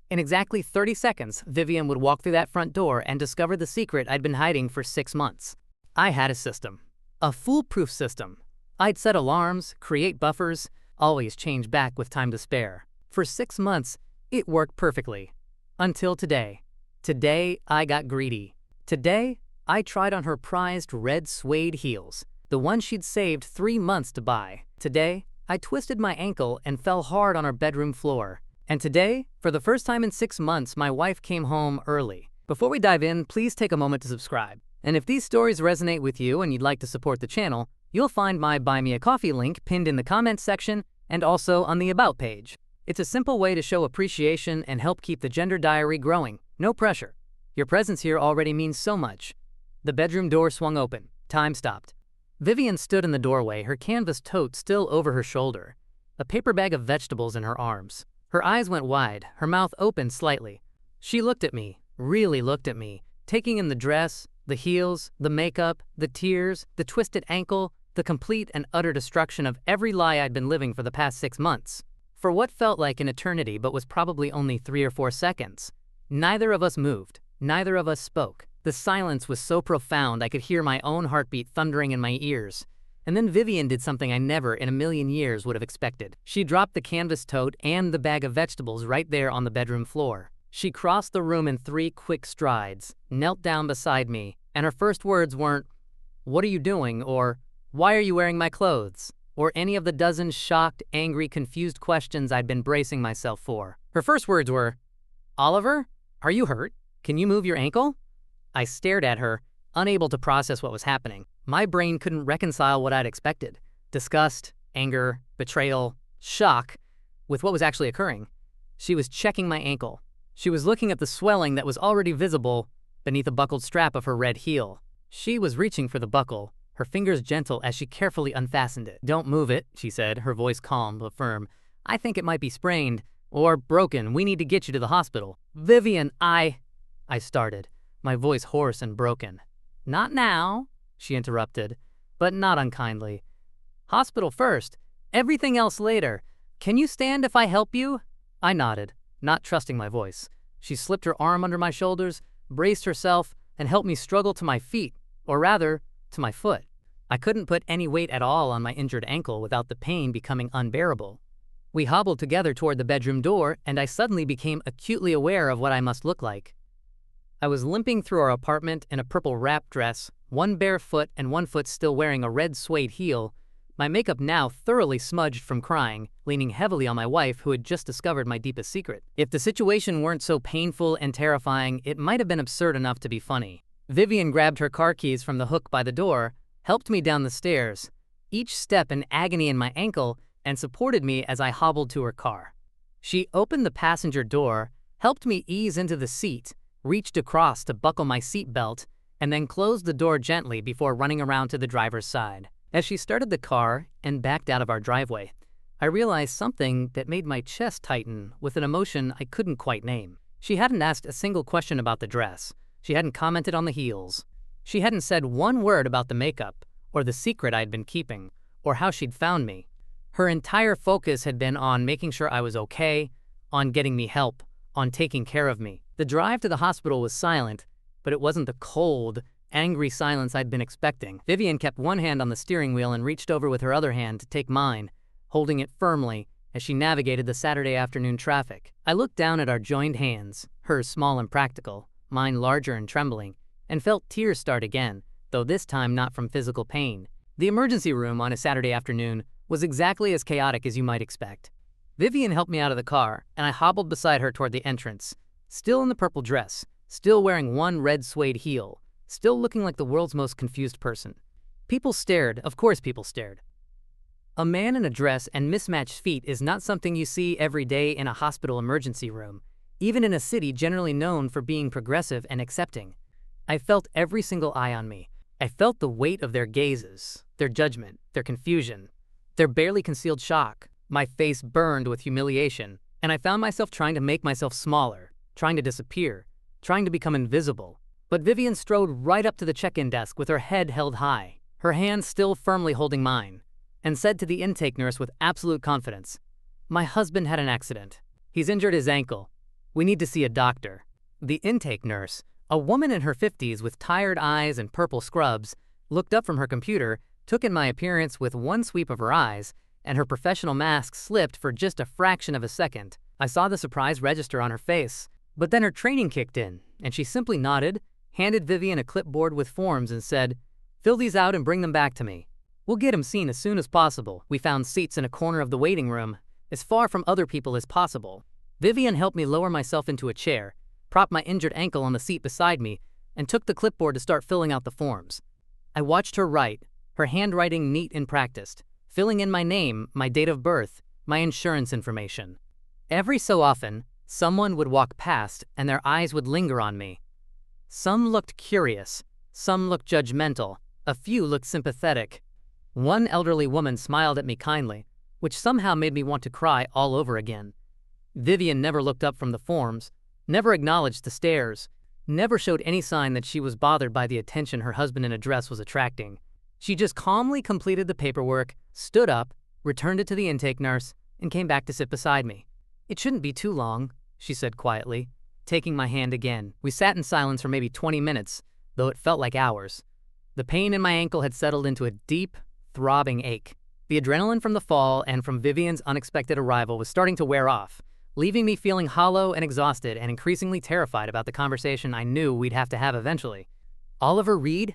In exactly 30 seconds, Vivian would walk through that front door and discover the secret I'd been hiding for 6 months. I had a system. A foolproof system. I'd set alarms, create buffers, always change back with time to spare. For 6 months, it worked perfectly. Until today. Today, I got greedy. Today, I tried on her prized red suede heels, the one she'd saved 3 months to buy. Today, I twisted my ankle and fell hard on our bedroom floor. And today, for the first time in 6 months, my wife came home early. Before we dive in, please take a moment to subscribe. And if these stories resonate with you and you'd like to support the channel, you'll find my Buy Me a Coffee link pinned in the comments section and also on the About page. It's a simple way to show appreciation and help keep the gender diary growing. No pressure. Your presence here already means so much. The bedroom door swung open. Time stopped. Vivian stood in the doorway, her canvas tote still over her shoulder, a paper bag of vegetables in her arms. Her eyes went wide, her mouth opened slightly. She looked at me, really looked at me, taking in the dress, the heels, the makeup, the tears, the twisted ankle, the complete and utter destruction of every lie I'd been living for the past 6 months. For what felt like an eternity but was probably only 3 or 4 seconds. Neither of us moved. Neither of us spoke. The silence was so profound I could hear my own heartbeat thundering in my ears. And then Vivian did something I never in a million years would have expected. She dropped the canvas tote and the bag of vegetables right there on the bedroom floor. She crossed the room in 3 quick strides, knelt down beside me, and her first words weren't, "What are you doing?" or "Why are you wearing my clothes?" or any of the dozen shocked, angry, confused questions I'd been bracing myself for. Her first words were, "Oliver, are you hurt? Can you move your ankle?" I stared at her, unable to process what was happening. My brain couldn't reconcile what I'd expected. Disgust, anger, betrayal, shock, with what was actually occurring. She was checking my ankle. She was looking at the swelling that was already visible beneath the buckled strap of her red heel. She was reaching for the buckle, her fingers gentle as she carefully unfastened it. "Don't move it," she said, her voice calm but firm. "I think it might be sprained or broken. We need to get you to the hospital." "Vivian, I started, my voice hoarse and broken. "Not now," she interrupted, but not unkindly. "Hospital first, everything else later. Can you stand if I help you?" I nodded, not trusting my voice. She slipped her arm under my shoulders, braced herself, and helped me struggle to my feet, or rather, to my foot. I couldn't put any weight at all on my injured ankle without the pain becoming unbearable. We hobbled together toward the bedroom door, and I suddenly became acutely aware of what I must look like. I was limping through our apartment in a purple wrap dress, one bare foot and one foot still wearing a red suede heel, my makeup now thoroughly smudged from crying, leaning heavily on my wife who had just discovered my deepest secret. If the situation weren't so painful and terrifying, it might have been absurd enough to be funny. Vivian grabbed her car keys from the hook by the door, helped me down the stairs, each step an agony in my ankle, and supported me as I hobbled to her car. She opened the passenger door, helped me ease into the seat, reached across to buckle my seat belt, and then closed the door gently before running around to the driver's side. As she started the car and backed out of our driveway, I realized something that made my chest tighten with an emotion I couldn't quite name. She hadn't asked a single question about the dress. She hadn't commented on the heels. She hadn't said one word about the makeup, or the secret I'd been keeping, or how she'd found me. Her entire focus had been on making sure I was okay, on getting me help, on taking care of me. The drive to the hospital was silent, but it wasn't the cold, angry silence I'd been expecting. Vivian kept one hand on the steering wheel and reached over with her other hand to take mine, holding it firmly as she navigated the Saturday afternoon traffic. I looked down at our joined hands, hers small and practical, mine larger and trembling, and felt tears start again, though this time not from physical pain. The emergency room on a Saturday afternoon was exactly as chaotic as you might expect. Vivian helped me out of the car, and I hobbled beside her toward the entrance, still in the purple dress, still wearing one red suede heel, still looking like the world's most confused person. People stared, of course people stared. A man in a dress and mismatched feet is not something you see every day in a hospital emergency room, even in a city generally known for being progressive and accepting. I felt every single eye on me. I felt the weight of their gazes, their judgment, their confusion, their barely concealed shock. My face burned with humiliation, and I found myself trying to make myself smaller, trying to disappear, trying to become invisible. But Vivian strode right up to the check-in desk with her head held high, her hand still firmly holding mine, and said to the intake nurse with absolute confidence, "My husband had an accident. He's injured his ankle. "We need to see a doctor." The intake nurse, a woman in her 50s with tired eyes and purple scrubs, looked up from her computer, took in my appearance with one sweep of her eyes, and her professional mask slipped for just a fraction of a second. I saw the surprise register on her face, but then her training kicked in, and she simply nodded, handed Vivian a clipboard with forms and said, "Fill these out and bring them back to me. We'll get him seen as soon as possible." We found seats in a corner of the waiting room, as far from other people as possible. Vivian helped me lower myself into a chair, propped my injured ankle on the seat beside me, and took the clipboard to start filling out the forms. I watched her write, her handwriting neat and practiced, filling in my name, my date of birth, my insurance information. Every so often, someone would walk past and their eyes would linger on me. Some looked curious, some looked judgmental, a few looked sympathetic. One elderly woman smiled at me kindly, which somehow made me want to cry all over again. Vivian never looked up from the forms, never acknowledged the stares, never showed any sign that she was bothered by the attention her husband in a dress was attracting. She just calmly completed the paperwork, stood up, returned it to the intake nurse, and came back to sit beside me. "It shouldn't be too long," she said quietly, taking my hand again. We sat in silence for maybe 20 minutes, though it felt like hours. The pain in my ankle had settled into a deep, throbbing ache. The adrenaline from the fall and from Vivian's unexpected arrival was starting to wear off, leaving me feeling hollow and exhausted and increasingly terrified about the conversation I knew we'd have to have eventually. "Oliver Reed?"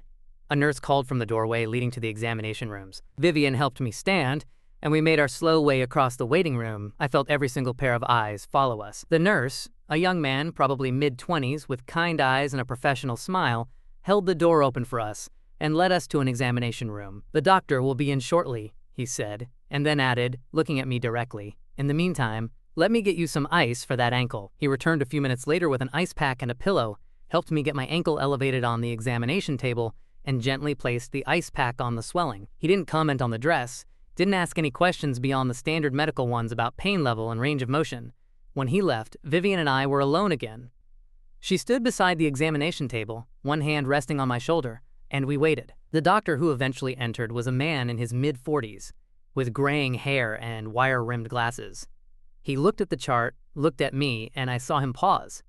A nurse called from the doorway leading to the examination rooms. Vivian helped me stand, and we made our slow way across the waiting room. I felt every single pair of eyes follow us. The nurse, a young man, probably mid-20s, with kind eyes and a professional smile, held the door open for us and led us to an examination room. "The doctor will be in shortly," he said, and then added, looking at me directly, "In the meantime, let me get you some ice for that ankle." He returned a few minutes later with an ice pack and a pillow, helped me get my ankle elevated on the examination table, and gently placed the ice pack on the swelling. He didn't comment on the dress, didn't ask any questions beyond the standard medical ones about pain level and range of motion. When he left, Vivian and I were alone again. She stood beside the examination table, one hand resting on my shoulder, and we waited. The doctor who eventually entered was a man in his mid-40s, with graying hair and wire-rimmed glasses. He looked at the chart, looked at me, and I saw him pause.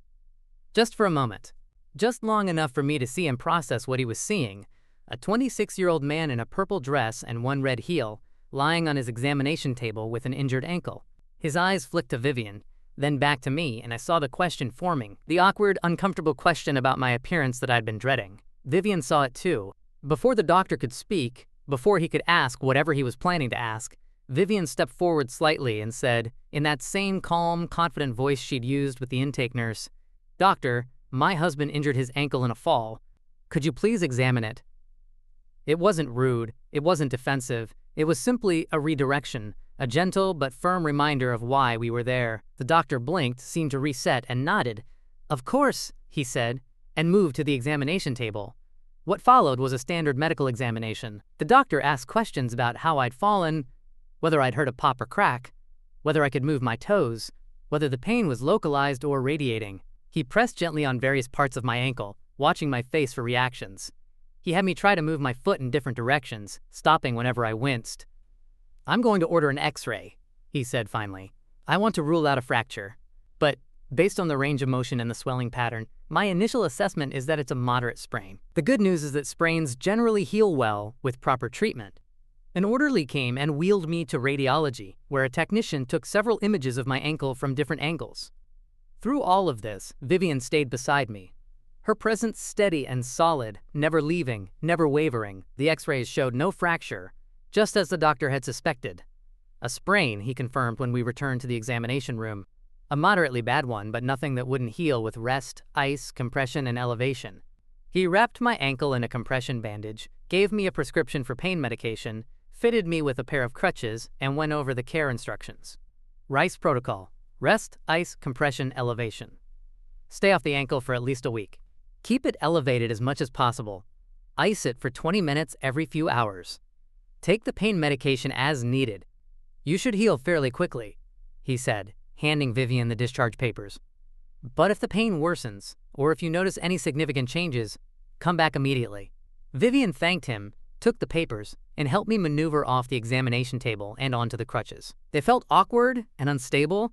Just for a moment. Just long enough for me to see him process what he was seeing. A 26-year-old man in a purple dress and one red heel, lying on his examination table with an injured ankle. His eyes flicked to Vivian, then back to me, and I saw the question forming. The awkward, uncomfortable question about my appearance that I'd been dreading. Vivian saw it too. Before the doctor could speak, before he could ask whatever he was planning to ask, Vivian stepped forward slightly and said, in that same calm, confident voice she'd used with the intake nurse, "Doctor, my husband injured his ankle in a fall. Could you please examine it?" It wasn't rude, it wasn't defensive, it was simply a redirection, a gentle but firm reminder of why we were there. The doctor blinked, seemed to reset, and nodded. "Of course," he said, and moved to the examination table. What followed was a standard medical examination. The doctor asked questions about how I'd fallen, whether I'd heard a pop or crack, whether I could move my toes, whether the pain was localized or radiating. He pressed gently on various parts of my ankle, watching my face for reactions. He had me try to move my foot in different directions, stopping whenever I winced. "I'm going to order an X-ray," he said finally. "I want to rule out a fracture. But, based on the range of motion and the swelling pattern, my initial assessment is that it's a moderate sprain. The good news is that sprains generally heal well with proper treatment." An orderly came and wheeled me to radiology, where a technician took several images of my ankle from different angles. Through all of this, Vivian stayed beside me. Her presence steady and solid, never leaving, never wavering. The X-rays showed no fracture, just as the doctor had suspected. A sprain, he confirmed when we returned to the examination room. A moderately bad one, but nothing that wouldn't heal with rest, ice, compression, and elevation. He wrapped my ankle in a compression bandage, gave me a prescription for pain medication, fitted me with a pair of crutches, and went over the care instructions. RICE protocol: rest, ice, compression, elevation. Stay off the ankle for at least a week. Keep it elevated as much as possible. Ice it for 20 minutes every few hours. Take the pain medication as needed. You should heal fairly quickly, he said, handing Vivian the discharge papers. But if the pain worsens, or if you notice any significant changes, come back immediately. Vivian thanked him, took the papers, and helped me maneuver off the examination table and onto the crutches. They felt awkward and unstable,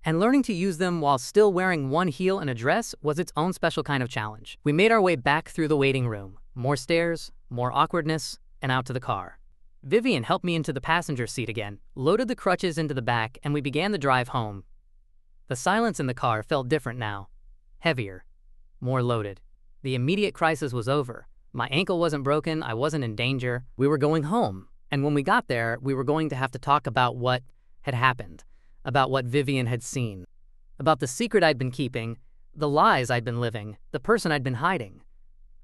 And learning to use them while still wearing one heel and a dress was its own special kind of challenge. We made our way back through the waiting room. More stairs, more awkwardness, and out to the car. Vivian helped me into the passenger seat again, loaded the crutches into the back, and we began the drive home. The silence in the car felt different now. Heavier. More loaded. The immediate crisis was over. My ankle wasn't broken, I wasn't in danger. We were going home. And when we got there, we were going to have to talk about what had happened, about what Vivian had seen, about the secret I'd been keeping, the lies I'd been living, the person I'd been hiding.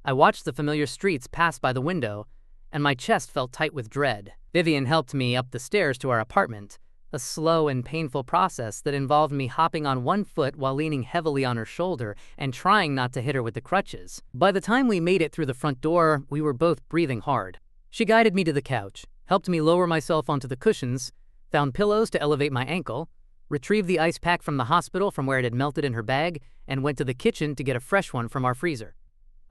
I watched the familiar streets pass by the window, and my chest felt tight with dread. Vivian helped me up the stairs to our apartment, a slow and painful process that involved me hopping on one foot while leaning heavily on her shoulder and trying not to hit her with the crutches. By the time we made it through the front door, we were both breathing hard. She guided me to the couch, helped me lower myself onto the cushions, found pillows to elevate my ankle, retrieved the ice pack from the hospital from where it had melted in her bag, and went to the kitchen to get a fresh one from our freezer.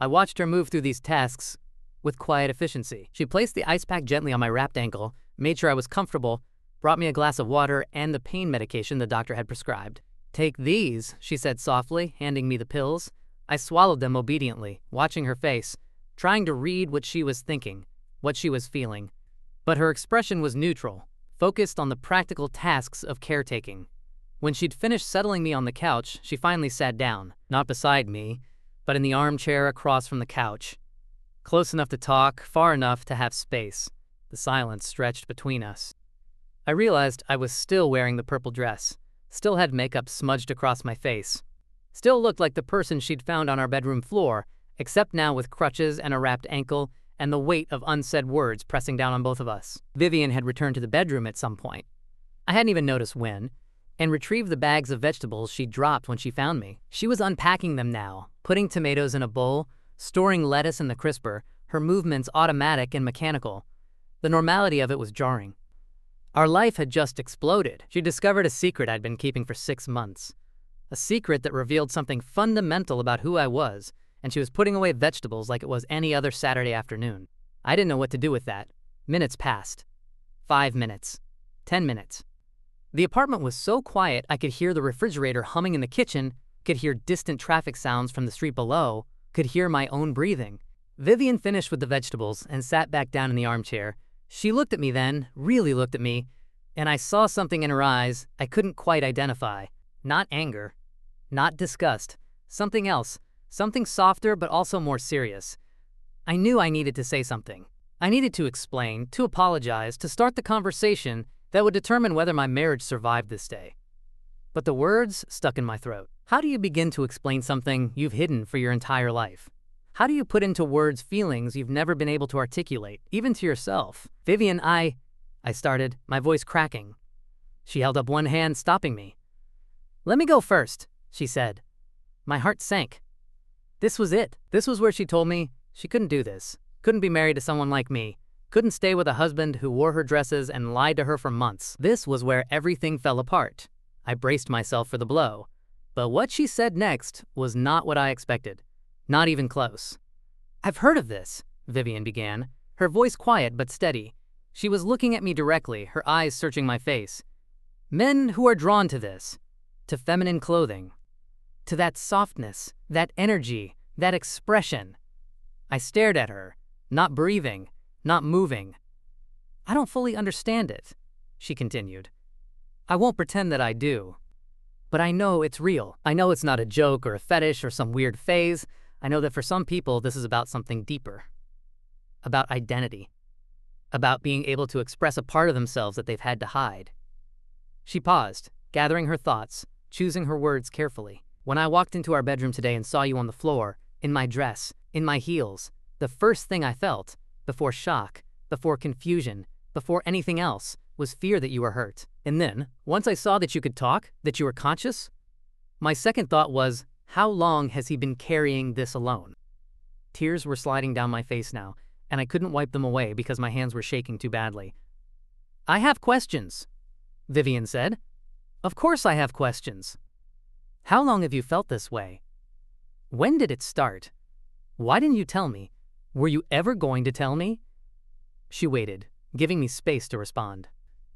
I watched her move through these tasks with quiet efficiency. She placed the ice pack gently on my wrapped ankle, made sure I was comfortable, brought me a glass of water and the pain medication the doctor had prescribed. "Take these," she said softly, handing me the pills. I swallowed them obediently, watching her face, trying to read what she was thinking, what she was feeling. But her expression was neutral, focused on the practical tasks of caretaking. When she'd finished settling me on the couch, she finally sat down, not beside me, but in the armchair across from the couch. Close enough to talk, far enough to have space. The silence stretched between us. I realized I was still wearing the purple dress, still had makeup smudged across my face, still looked like the person she'd found on our bedroom floor, except now with crutches and a wrapped ankle and the weight of unsaid words pressing down on both of us. Vivian had returned to the bedroom at some point. I hadn't even noticed when, and retrieved the bags of vegetables she'd dropped when she found me. She was unpacking them now, putting tomatoes in a bowl, storing lettuce in the crisper, her movements automatic and mechanical. The normality of it was jarring. Our life had just exploded. She discovered a secret I'd been keeping for 6 months. A secret that revealed something fundamental about who I was, and she was putting away vegetables like it was any other Saturday afternoon. I didn't know what to do with that. Minutes passed. 5 minutes. 10 minutes. The apartment was so quiet I could hear the refrigerator humming in the kitchen, could hear distant traffic sounds from the street below, could hear my own breathing. Vivian finished with the vegetables and sat back down in the armchair. She looked at me then, really looked at me, and I saw something in her eyes I couldn't quite identify. Not anger, not disgust, something else, something softer but also more serious. I knew I needed to say something. I needed to explain, to apologize, to start the conversation that would determine whether my marriage survived this day. But the words stuck in my throat. How do you begin to explain something you've hidden for your entire life? How do you put into words feelings you've never been able to articulate, even to yourself? Vivian, I started, my voice cracking. She held up one hand, stopping me. "Let me go first," she said. My heart sank. This was it. This was where she told me she couldn't do this, couldn't be married to someone like me, couldn't stay with a husband who wore her dresses and lied to her for months. This was where everything fell apart. I braced myself for the blow. But what she said next was not what I expected. Not even close. "I've heard of this," Vivian began, her voice quiet but steady. She was looking at me directly, her eyes searching my face. "Men who are drawn to this, to feminine clothing, to that softness, that energy, that expression." I stared at her, not breathing, not moving. "I don't fully understand it," she continued. "I won't pretend that I do. But I know it's real. I know it's not a joke or a fetish or some weird phase. I know that for some people, this is about something deeper. About identity. About being able to express a part of themselves that they've had to hide." She paused, gathering her thoughts, choosing her words carefully. "When I walked into our bedroom today and saw you on the floor, in my dress, in my heels, the first thing I felt, before shock, before confusion, before anything else, was fear that you were hurt. And then, once I saw that you could talk, that you were conscious, my second thought was, how long has he been carrying this alone?" Tears were sliding down my face now, and I couldn't wipe them away because my hands were shaking too badly. "I have questions," Vivian said. "Of course I have questions. How long have you felt this way? When did it start? Why didn't you tell me? Were you ever going to tell me?" She waited, giving me space to respond.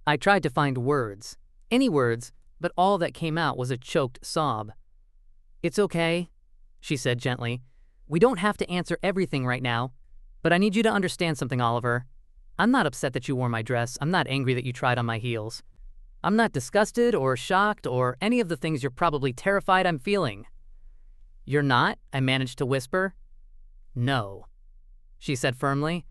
I tried to find words, any words, but all that came out was a choked sob. "It's okay," she said gently. "We don't have to answer everything right now, but I need you to understand something, Oliver. I'm not upset that you wore my dress. I'm not angry that you tried on my heels. I'm not disgusted or shocked or any of the things you're probably terrified I'm feeling." "You're not?" I managed to whisper. "No," she said firmly.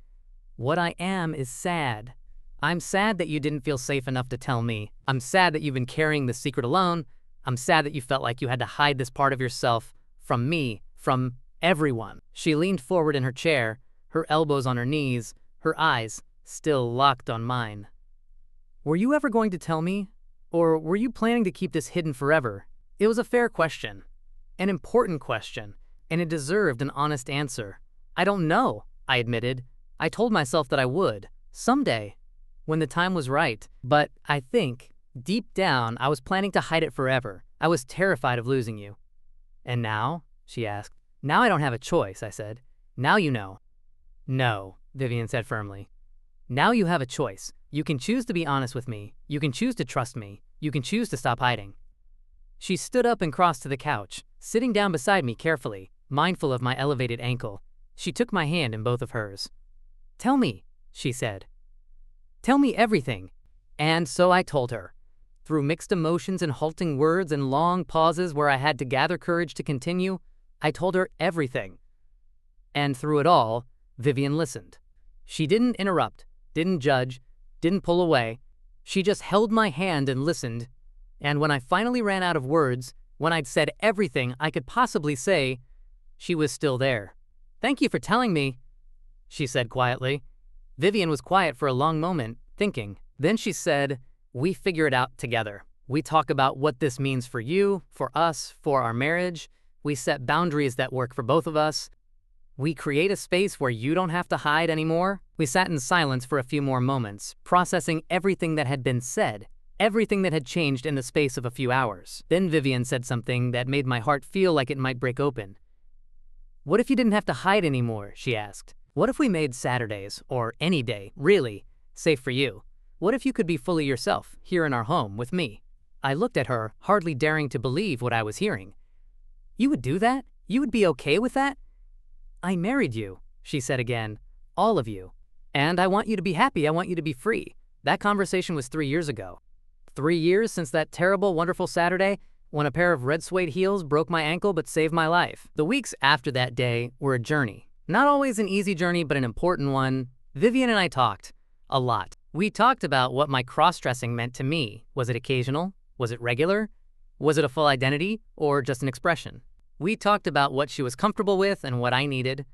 "What I am is sad. I'm sad that you didn't feel safe enough to tell me. I'm sad that you've been carrying this secret alone. I'm sad that you felt like you had to hide this part of yourself from me, from everyone." She leaned forward in her chair, her elbows on her knees, her eyes still locked on mine. "Were you ever going to tell me? Or were you planning to keep this hidden forever?" It was a fair question, an important question, and it deserved an honest answer. "I don't know," I admitted. "I told myself that I would, someday, when the time was right. But I think, deep down, I was planning to hide it forever. I was terrified of losing you." "And now?" she asked. "Now I don't have a choice," I said. "Now you know." "No," Vivian said firmly. "Now you have a choice. You can choose to be honest with me. You can choose to trust me. You can choose to stop hiding." She stood up and crossed to the couch, sitting down beside me carefully, mindful of my elevated ankle. She took my hand in both of hers. "Tell me," she said. "Tell me everything." And so I told her. Through mixed emotions and halting words and long pauses where I had to gather courage to continue, I told her everything. And through it all, Vivian listened. She didn't interrupt, didn't judge, didn't pull away. She just held my hand and listened. And when I finally ran out of words, when I'd said everything I could possibly say, she was still there. "Thank you for telling me," she said quietly. Vivian was quiet for a long moment, thinking. Then she said, "We figure it out together. We talk about what this means for you, for us, for our marriage. We set boundaries that work for both of us. We create a space where you don't have to hide anymore." We sat in silence for a few more moments, processing everything that had been said, everything that had changed in the space of a few hours. Then Vivian said something that made my heart feel like it might break open. "What if you didn't have to hide anymore?" she asked. "What if we made Saturdays, or any day, really, safe for you? What if you could be fully yourself, here in our home, with me?" I looked at her, hardly daring to believe what I was hearing. "You would do that? You would be okay with that?" "I married you," she said again. "All of you. And I want you to be happy. I want you to be free." That conversation was 3 years ago. 3 years since that terrible, wonderful Saturday when a pair of red suede heels broke my ankle but saved my life. The weeks after that day were a journey. Not always an easy journey, but an important one. Vivian and I talked. A lot. We talked about what my cross-dressing meant to me. Was it occasional? Was it regular? Was it a full identity, or just an expression? We talked about what she was comfortable with and what I needed.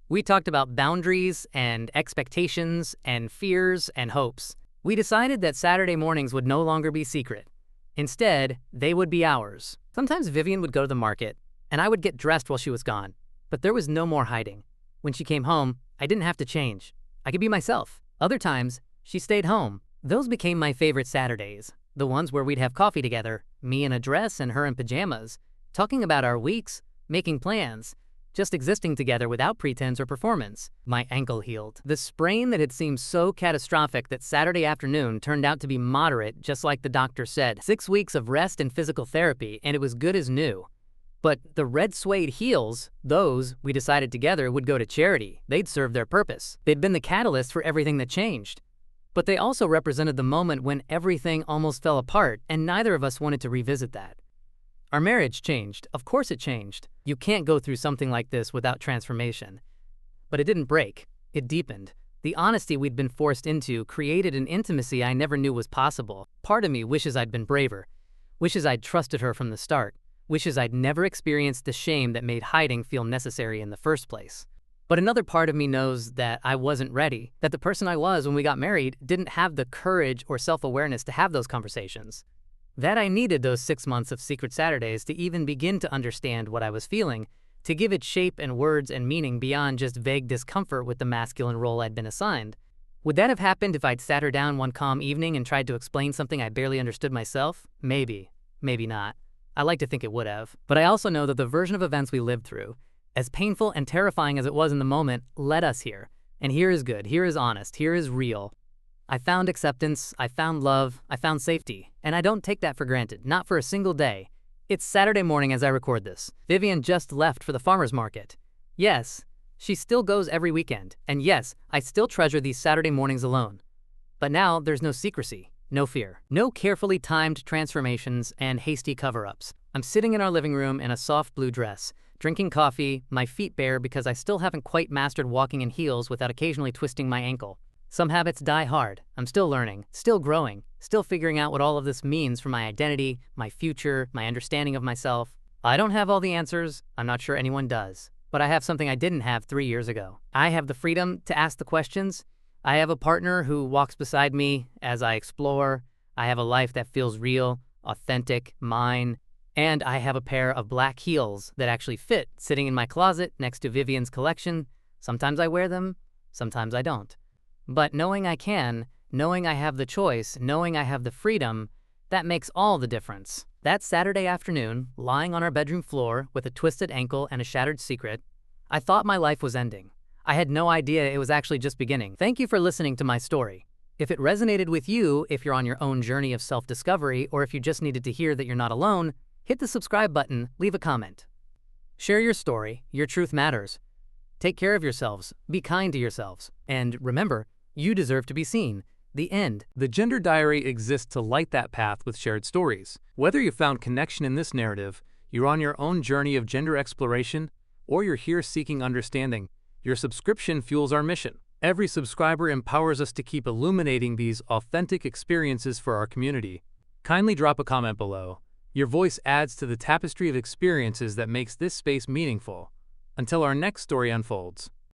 We talked about boundaries and expectations and fears and hopes. We decided that Saturday mornings would no longer be secret. Instead, they would be ours. Sometimes Vivian would go to the market, and I would get dressed while she was gone. But there was no more hiding. When she came home, I didn't have to change. I could be myself. Other times, she stayed home. Those became my favorite Saturdays. The ones where we'd have coffee together, me in a dress and her in pajamas, talking about our weeks, making plans, just existing together without pretense or performance. My ankle healed. The sprain that had seemed so catastrophic that Saturday afternoon turned out to be moderate, just like the doctor said. 6 weeks of rest and physical therapy, and it was good as new. But the red suede heels, those, we decided together, would go to charity. They'd serve their purpose. They'd been the catalyst for everything that changed. But they also represented the moment when everything almost fell apart, and neither of us wanted to revisit that. Our marriage changed. Of course it changed. You can't go through something like this without transformation. But it didn't break. It deepened. The honesty we'd been forced into created an intimacy I never knew was possible. Part of me wishes I'd been braver, wishes I'd trusted her from the start, wishes I'd never experienced the shame that made hiding feel necessary in the first place. But another part of me knows that I wasn't ready, that the person I was when we got married didn't have the courage or self-awareness to have those conversations. That I needed those 6 months of secret Saturdays to even begin to understand what I was feeling, to give it shape and words and meaning beyond just vague discomfort with the masculine role I'd been assigned. Would that have happened if I'd sat her down one calm evening and tried to explain something I barely understood myself? Maybe. Maybe not. I like to think it would have. But I also know that the version of events we lived through, as painful and terrifying as it was in the moment, led us here. And here is good, here is honest, here is real. I found acceptance, I found love, I found safety, and I don't take that for granted, not for a single day. It's Saturday morning as I record this. Vivian just left for the farmer's market. Yes, she still goes every weekend, and yes, I still treasure these Saturday mornings alone. But now there's no secrecy, no fear, no carefully timed transformations and hasty cover-ups. I'm sitting in our living room in a soft blue dress, drinking coffee, my feet bare because I still haven't quite mastered walking in heels without occasionally twisting my ankle. Some habits die hard. I'm still learning, still growing, still figuring out what all of this means for my identity, my future, my understanding of myself. I don't have all the answers. I'm not sure anyone does. But I have something I didn't have 3 years ago. I have the freedom to ask the questions. I have a partner who walks beside me as I explore. I have a life that feels real, authentic, mine. And I have a pair of black heels that actually fit sitting in my closet next to Vivian's collection. Sometimes I wear them, sometimes I don't. But knowing I can, knowing I have the choice, knowing I have the freedom, that makes all the difference. That Saturday afternoon, lying on our bedroom floor with a twisted ankle and a shattered secret, I thought my life was ending. I had no idea it was actually just beginning. Thank you for listening to my story. If it resonated with you, if you're on your own journey of self-discovery, or if you just needed to hear that you're not alone, hit the subscribe button, leave a comment. Share your story. Your truth matters. Take care of yourselves. Be kind to yourselves. And remember, you deserve to be seen. The end. The Gender Diary exists to light that path with shared stories. Whether you found connection in this narrative, you're on your own journey of gender exploration, or you're here seeking understanding, your subscription fuels our mission. Every subscriber empowers us to keep illuminating these authentic experiences for our community. Kindly drop a comment below. Your voice adds to the tapestry of experiences that makes this space meaningful. Until our next story unfolds.